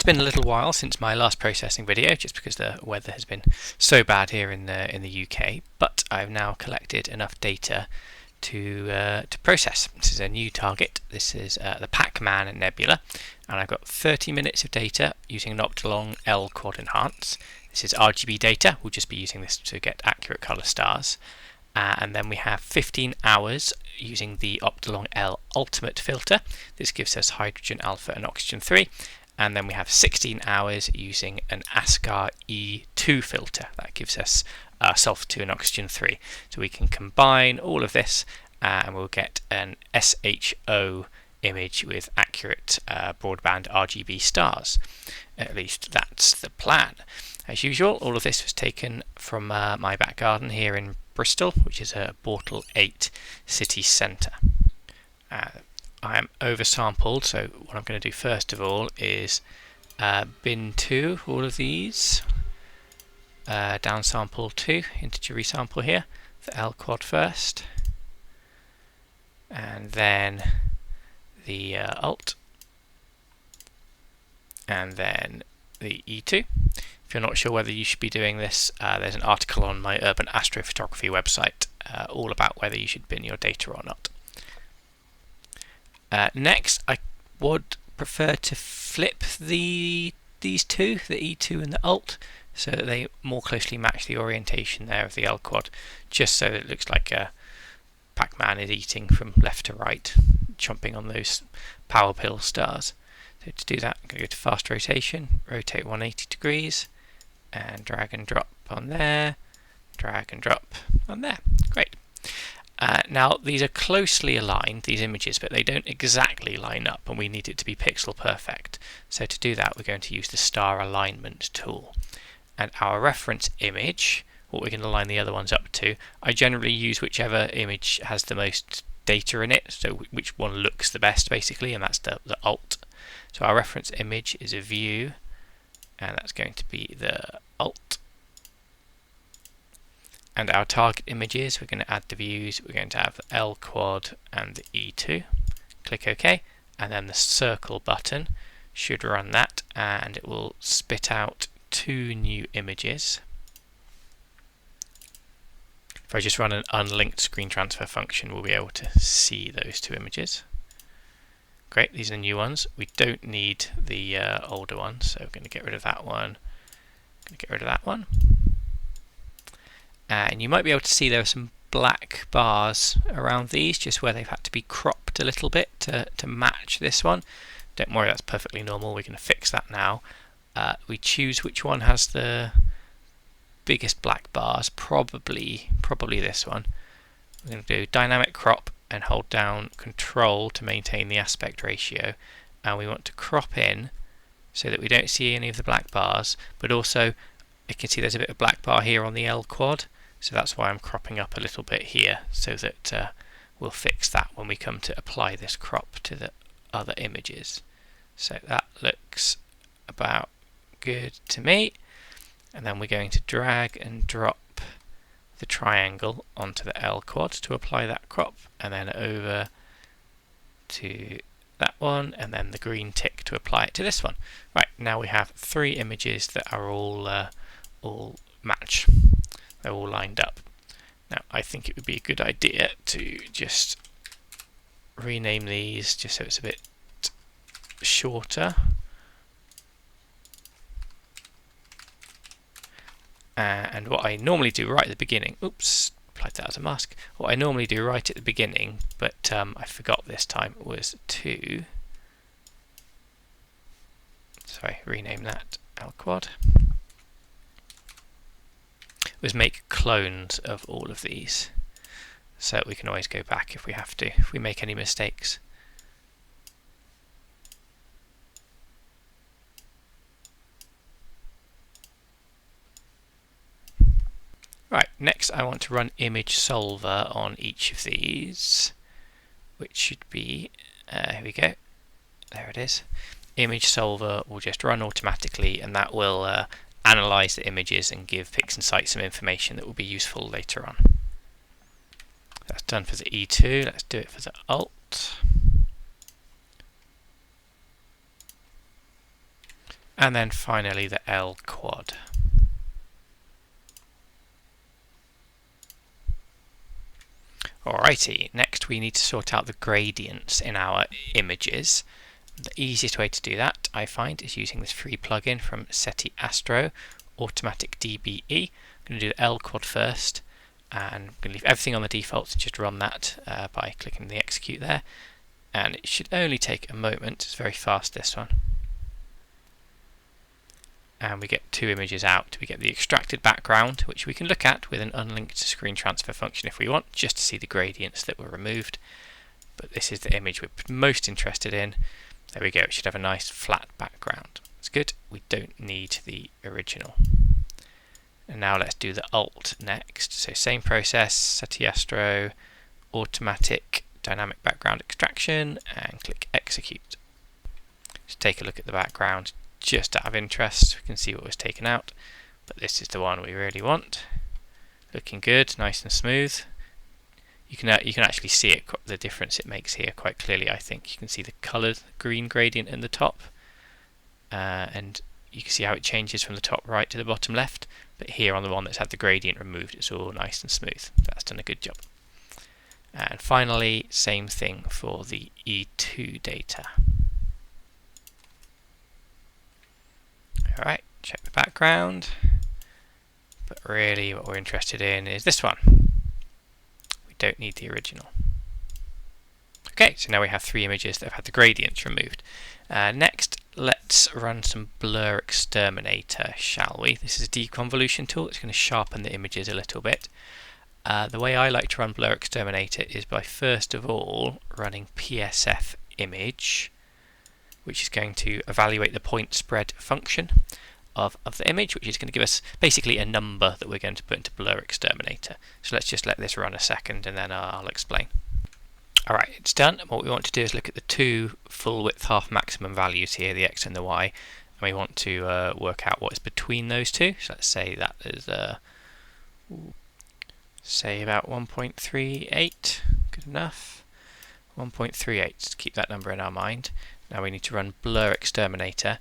It's been a little while since my last processing video, just because the weather has been so bad here in the UK, but I've now collected enough data to process. This is a new target. This is the Pacman Nebula, and I've got 30 minutes of data using an Optilong L quad enhance. This is RGB data. We'll just be using this to get accurate color stars. And then we have 15 hours using the Optilong L Ultimate filter. This gives us hydrogen alpha and oxygen 3. And then we have 16 hours using an ASCAR E2 filter. That gives us sulfur 2 and oxygen 3. So we can combine all of this and we'll get an SHO image with accurate broadband RGB stars. At least that's the plan. As usual, all of this was taken from my back garden here in Bristol, which is a OIII city centre. I am oversampled, so what I'm going to do first of all is bin 2 all of these, downsample 2, integer resample here, the L quad first, and then the alt, and then the E2. If you're not sure whether you should be doing this, there's an article on my urban astrophotography website all about whether you should bin your data or not. Next, I would prefer to flip these two, the E2 and the alt, so that they more closely match the orientation there of the L quad, just so that it looks like Pac-Man is eating from left to right, chomping on those power pill stars. So to do that, I'm going to go to fast rotation, rotate 180 degrees, and drag and drop on there, drag and drop on there. Great. Now these are closely aligned, these images, but they don't exactly line up, and we need it to be pixel perfect. So to do that, we're going to use the star alignment tool. And our reference image, what we're going to line the other ones up to, I generally use whichever image has the most data in it, so which one looks the best basically, and that's the alt. So our reference image is a view, and that's going to be the alt. And our target images, we're going to add the views, we're going to have the L quad and the E2. Click OK, and then the circle button should run that, and it will spit out 2 new images. If I just run an unlinked screen transfer function, we'll be able to see those 2 images. Great, these are the new ones. We don't need the older ones, so we're going to get rid of that one. Going to get rid of that one. And you might be able to see there are some black bars around these, just where they've had to be cropped a little bit to match this one. Don't worry, that's perfectly normal. We're going to fix that now. We choose which one has the biggest black bars, probably this one. We're going to do dynamic crop and hold down Control to maintain the aspect ratio, and we want to crop in so that we don't see any of the black bars, but also you can see there's a bit of black bar here on the L quad, so that's why I'm cropping up a little bit here, so that we'll fix that when we come to apply this crop to the other images. So that looks about good to me, and then we're going to drag and drop the triangle onto the L quad to apply that crop, and then over to that one, and then the green tick to apply it to this one. Right, now we have 3 images that are all match. They're all lined up. Now I think it would be a good idea to just rename these just so it's a bit shorter. And what I normally do right at the beginning, oops, applied that as a mask. What I normally do right at the beginning, but I forgot this time, was to, rename that L quad, was make clones of all of these, so we can always go back if we have to, if we make any mistakes. Right, next I want to run image solver on each of these, which should be, here we go, there it is. Image solver will just run automatically, and that will analyze the images and give PixInsight some information that will be useful later on. That's done for the E2, let's do it for the alt. and then finally the L quad. Alrighty, next we need to sort out the gradients in our images. The easiest way to do that, I find, is using this free plugin from SETI Astro, Automatic DBE. I'm going to do the L quad first, and I'm going to leave everything on the defaults and just run that by clicking the execute there. And it should only take a moment. It's very fast, this one. And we get two images out. We get the extracted background, which we can look at with an unlinked screen transfer function if we want, just to see the gradients that were removed. But this is the image we're most interested in. There we go, it should have a nice flat background. It's good, we don't need the original. And now let's do the alt next. So same process, SETI Astro, automatic dynamic background extraction, and click execute. Just take a look at the background. Just out of interest, we can see what was taken out, but this is the one we really want. Looking good, nice and smooth. You can actually see it, the difference it makes here quite clearly. I think you can see the coloured green gradient in the top, and you can see how it changes from the top right to the bottom left. But here on the one that's had the gradient removed, it's all nice and smooth. That's done a good job. And finally, same thing for the E2 data. Alright, check the background, but really what we're interested in is this one. We don't need the original. Okay, so now we have three images that have had the gradients removed. Next, let's run some Blur Exterminator, shall we? This is a deconvolution tool. It's going to sharpen the images a little bit. The way I like to run Blur Exterminator is by first of all running PSF image, which is going to evaluate the point spread function of the image, which is going to give us basically a number that we're going to put into Blur Exterminator. So let's just let this run a second and then I'll explain. Alright, it's done. What we want to do is look at the two full width half maximum values here, the X and the Y, and we want to work out what is between those two. So let's say that is say about 1.38, good enough. 1.38, to keep that number in our mind. Now we need to run Blur Exterminator,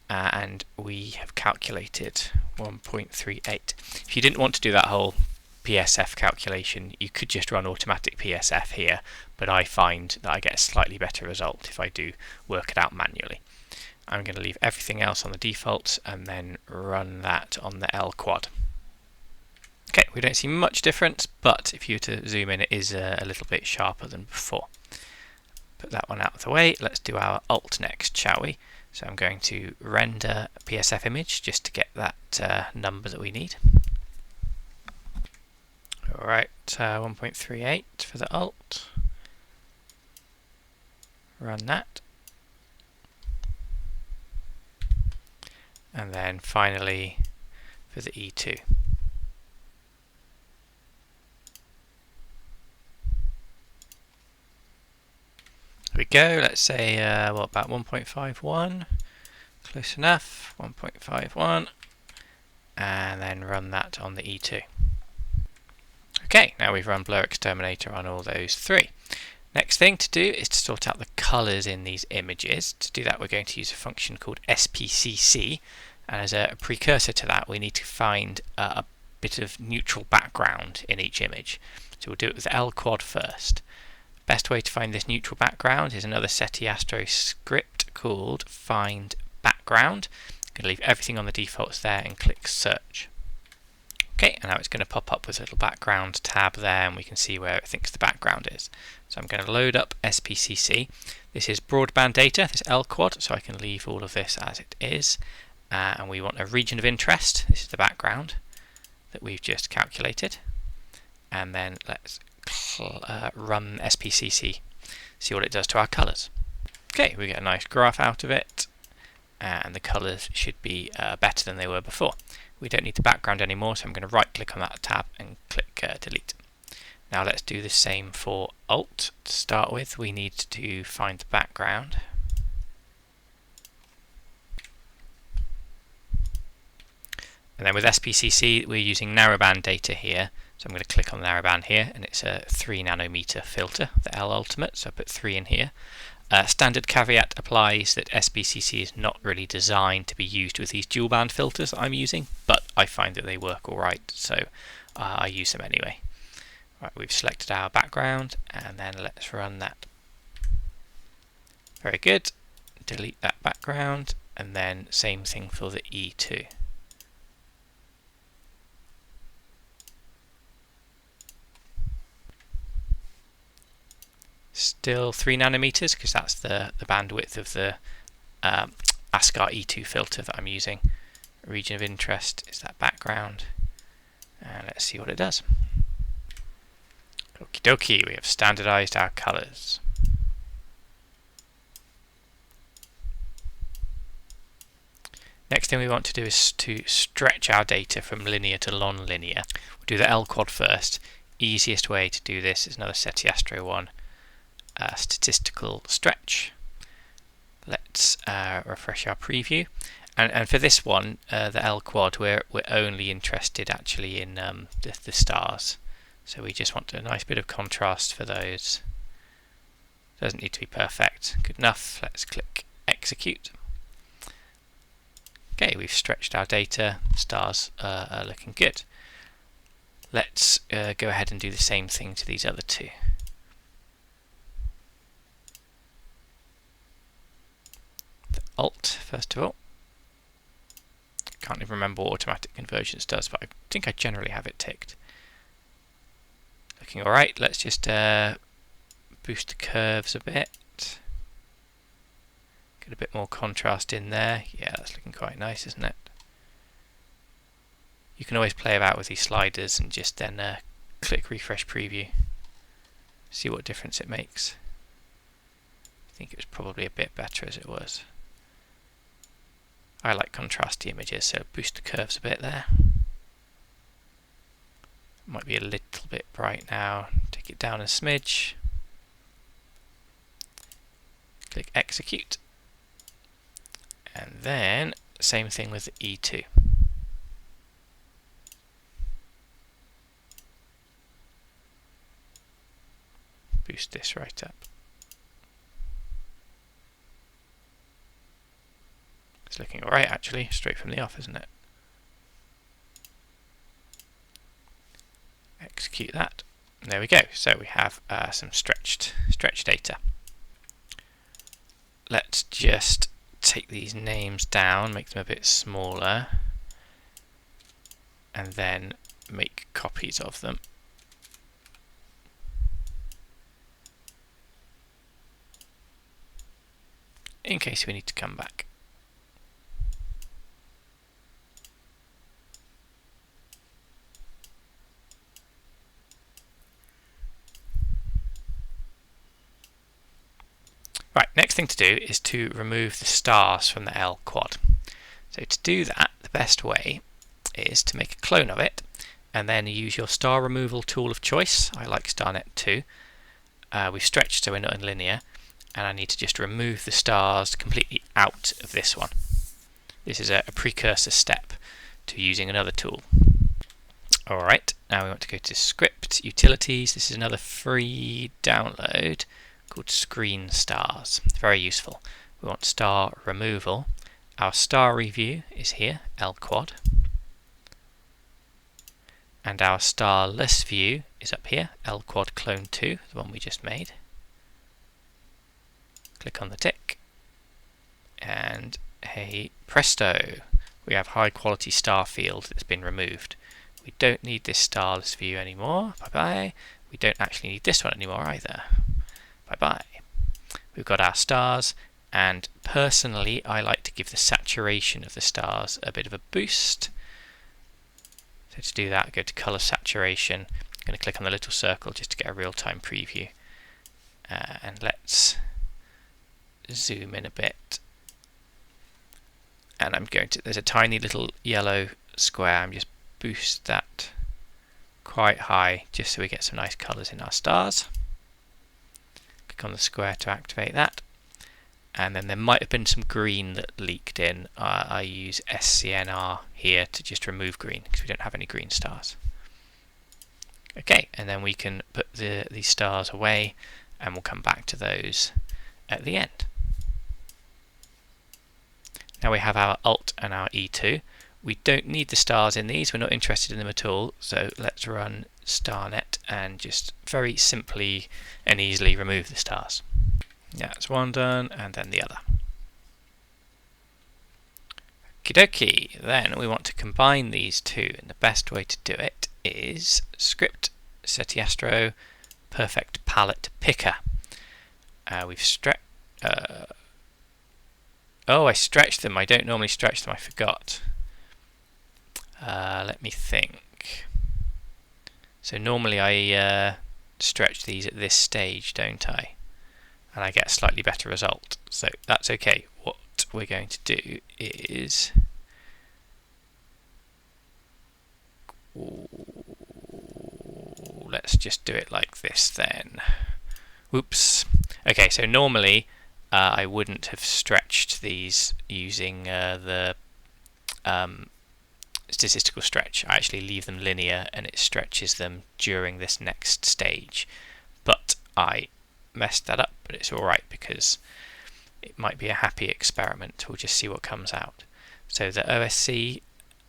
and we have calculated 1.38. If you didn't want to do that whole PSF calculation, you could just run automatic PSF here, but I find that I get a slightly better result if I do work it out manually. I'm going to leave everything else on the defaults and then run that on the L quad. Okay, we don't see much difference, but if you were to zoom in, it is a little bit sharper than before. Put that one out of the way. Let's do our alt next, shall we? So I'm going to render a PSF image just to get that number that we need. Alright, 1.38 for the alt. Run that. And then finally for the E2. Here we go, let's say what, about 1.51, close enough, 1.51, and then run that on the E2. Okay, now we've run Blur Exterminator on all those three. Next thing to do is to sort out the colours in these images. To do that, we're going to use a function called SPCC, and as a precursor to that we need to find a bit of neutral background in each image. So we'll do it with L quad first. Best way to find this neutral background is another SETI Astro script called find background. I'm going to leave everything on the defaults there and click search. Okay, and now it's going to pop up with a little background tab there, and we can see where it thinks the background is. So I'm going to load up SPCC. This is broadband data, this L quad, so I can leave all of this as it is. And we want a region of interest. This is the background that we've just calculated. And then let's run SPCC, see what it does to our colours. Okay, we get a nice graph out of it, and the colours should be better than they were before. We don't need the background anymore, so I'm going to right click on that tab and click delete. Now let's do the same for alt. To start with, we need to find the background. And then with SPCC, we're using narrowband data here, So I'm going to click on the narrowband here, and it's a 3 nanometer filter, the L Ultimate, so I put 3 in here. Standard caveat applies that SBCC is not really designed to be used with these dual band filters that I'm using, but I find that they work alright, so I use them anyway. Right, we've selected our background, and then let's run that. Very good. Delete that background, and then same thing for the E2. Still 3 nanometers because that's the bandwidth of the ASCAR E2 filter that I'm using. Region of interest is that background, and let's see what it does. Okie dokie, we have standardized our colors. Next thing we want to do is to stretch our data from linear to non-linear. We'll do the L quad first. Easiest way to do this is another SETI Astro 1. Statistical stretch. Let's refresh our preview, and for this one, the L quad, we're only interested actually in the stars, so we just want a nice bit of contrast for those. Doesn't need to be perfect. Good enough. Let's click execute. Okay, we've stretched our data. Stars are looking good. Let's go ahead and do the same thing to these other two. Alt first of all. Can't even remember what automatic convergence does, but I think I generally have it ticked. Looking alright. Let's just boost the curves a bit. Get a bit more contrast in there. Yeah, that's looking quite nice, isn't it? You can always play about with these sliders and just then click refresh preview. See what difference it makes. I think it was probably a bit better as it was. I like contrasty images, so boost the curves a bit there. Might be a little bit bright now. Take it down a smidge. Click execute. And then same thing with the E2. Boost this right up. It's looking alright actually, straight from the off, isn't it? Execute that. And there we go. So we have some stretched data. Let's just take these names down, make them a bit smaller, and then make copies of them. In case we need to come back. Right, next thing to do is to remove the stars from the L quad. So to do that, the best way is to make a clone of it and then use your star removal tool of choice. I like StarNet 2. We've stretched so we're not in linear, and I need to just remove the stars completely out of this one. This is a precursor step to using another tool. Alright, now we want to go to Script, Utilities. This is another free download called Screen Stars. It's very useful. We want star removal. Our star review is here, L quad. And our starless view is up here, L quad clone 2, the one we just made. Click on the tick. And hey presto, we have high quality star field that's been removed. We don't need this starless view anymore. Bye bye. We don't actually need this one anymore either. Bye-bye. We've got our stars, and personally I like to give the saturation of the stars a bit of a boost. So to do that, go to Color Saturation. I'm going to click on the little circle just to get a real-time preview. And let's zoom in a bit. And I'm going to, there's a tiny little yellow square, I'm just boost that quite high just so we get some nice colours in our stars. On the square to activate that, and then there might have been some green that leaked in. I use SCNR here to just remove green because we don't have any green stars. Okay, and then we can put these stars away, and we'll come back to those at the end. Now we have our Alt and our E2. We don't need the stars in these, we're not interested in them at all, so let's run StarNet and just very simply and easily remove the stars. Yeah, that's one done, and then the other. Okie dokie, then we want to combine these two, and the best way to do it is script setiastro perfect palette picker. We've stretched. Oh, I stretched them. I don't normally stretch them. I forgot. Let me think. So normally I stretch these at this stage, don't I? And I get a slightly better result. So that's okay. What we're going to do is let's just do it like this then. Whoops. Okay, so normally I wouldn't have stretched these using the statistical stretch. I actually leave them linear and it stretches them during this next stage. But I messed that up, but it's alright because it might be a happy experiment. We'll just see what comes out. So the OSC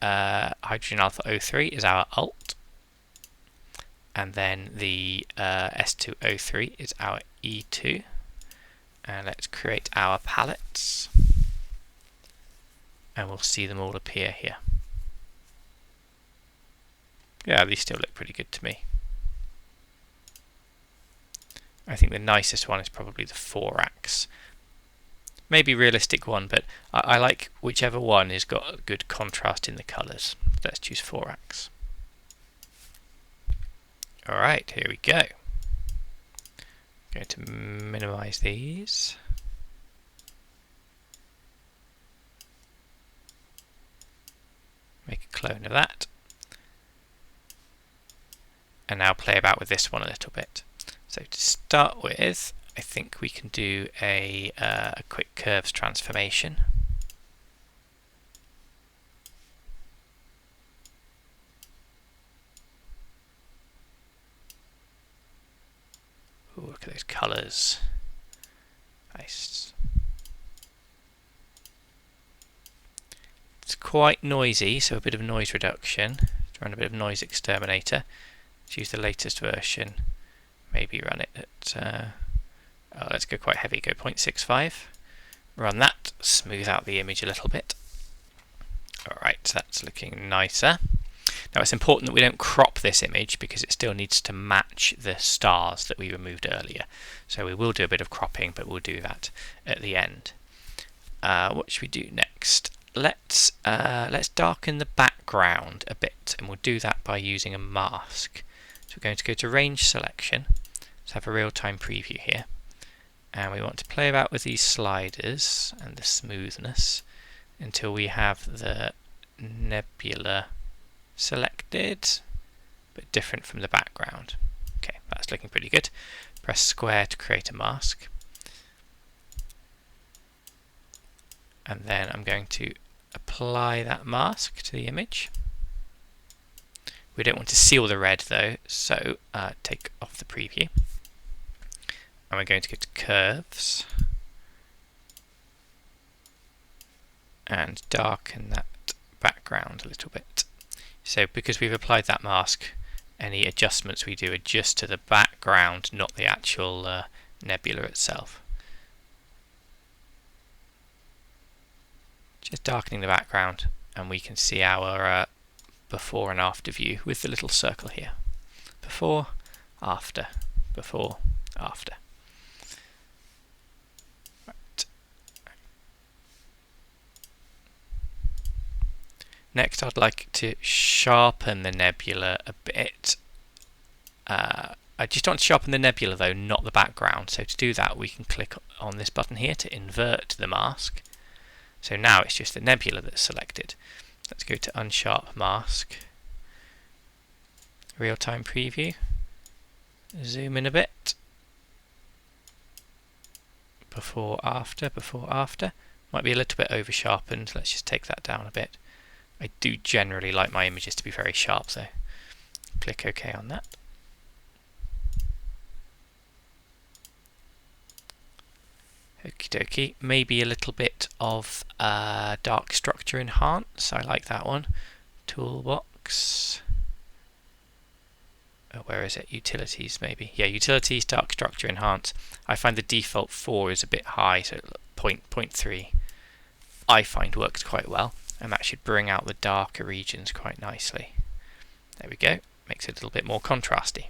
hydrogen alpha O3 is our Alt, and then the S2O3 is our E2. And let's create our palettes, and we'll see them all appear here. Yeah, these still look pretty good to me. I think the nicest one is probably the 4-ax. Maybe realistic one, but I like whichever one has got a good contrast in the colours. Let's choose 4-ax. Alright, here we go. Going to minimize these. Make a clone of that. And now play about with this one a little bit. So to start with, I think we can do a quick curves transformation. Ooh, look at those colours. Nice. It's quite noisy, so a bit of noise reduction. Let's run a bit of noise exterminator. Let's use the latest version. Maybe run it at, let's go quite heavy, go 0.65. Run that, smooth out the image a little bit. Alright, so that's looking nicer. Now it's important that we don't crop this image because it still needs to match the stars that we removed earlier. So we will do a bit of cropping, but we'll do that at the end. What should we do next? Let's darken the background a bit, and we'll do that by using a mask. So we're going to go to range selection. Let's have a real-time preview here. And we want to play about with these sliders and the smoothness until we have the nebula selected, but different from the background. Okay, that's looking pretty good. Press square to create a mask. And then I'm going to apply that mask to the image. We don't want to seal the red though, so take off the preview. And we're going to go to curves and darken that background a little bit. So because we've applied that mask, any adjustments we do are just to the background, not the actual nebula itself. Just darkening the background, and we can see our before and after view with the little circle here. Before, after, before, after. Right. Next, I'd like to sharpen the nebula a bit. I just want to sharpen the nebula though, not the background. So to do that, we can click on this button here to invert the mask. So now it's just the nebula that's selected. Let's go to unsharp mask, real-time preview, zoom in a bit, before, after, might be a little bit over sharpened, let's just take that down a bit. I do generally like my images to be very sharp though. Click OK on that. Okie dokie, maybe a little bit of dark structure enhance. I like that one. Toolbox. Oh, where is it? Utilities, maybe. Yeah, utilities, dark structure enhance. I find the default 4 is a bit high, so 0.3 I find works quite well, and that should bring out the darker regions quite nicely. There we go. Makes it a little bit more contrasty.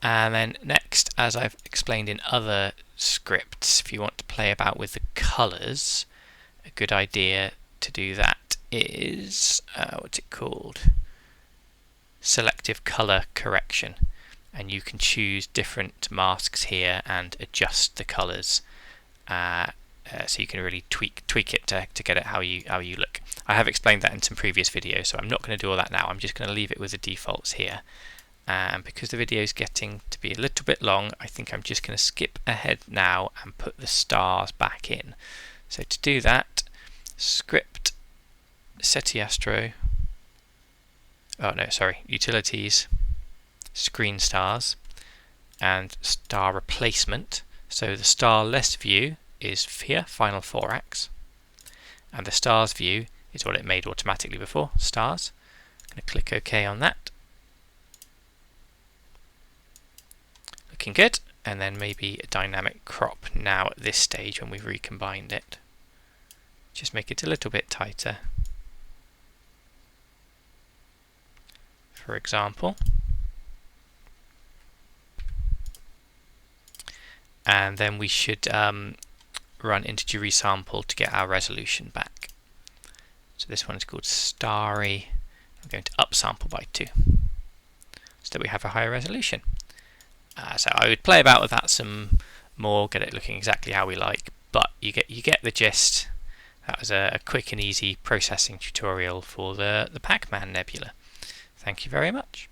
And then next, as I've explained in other scripts, if you want to play about with the colours, a good idea to do that is, what's it called? Selective colour correction. And you can choose different masks here and adjust the colours. So you can really tweak it to get it how you look. I have explained that in some previous videos, so I'm not going to do all that now. I'm just going to leave it with the defaults here. And because the video is getting to be a little bit long, I think I'm just going to skip ahead now and put the stars back in. So to do that, script setiastro, utilities, screen stars, and star replacement. So the starless view is here, final 4x, and the stars view is what it made automatically before, stars. I'm going to click OK on that. Looking good, and then maybe a dynamic crop now at this stage when we've recombined it. Just make it a little bit tighter, for example. And then we should run integer resample to get our resolution back. So this one is called starry. I'm going to upsample by 2 so that we have a higher resolution. So I would play about with that some more, get it looking exactly how we like, but you get the gist. That was a quick and easy processing tutorial for the Pacman Nebula. Thank you very much.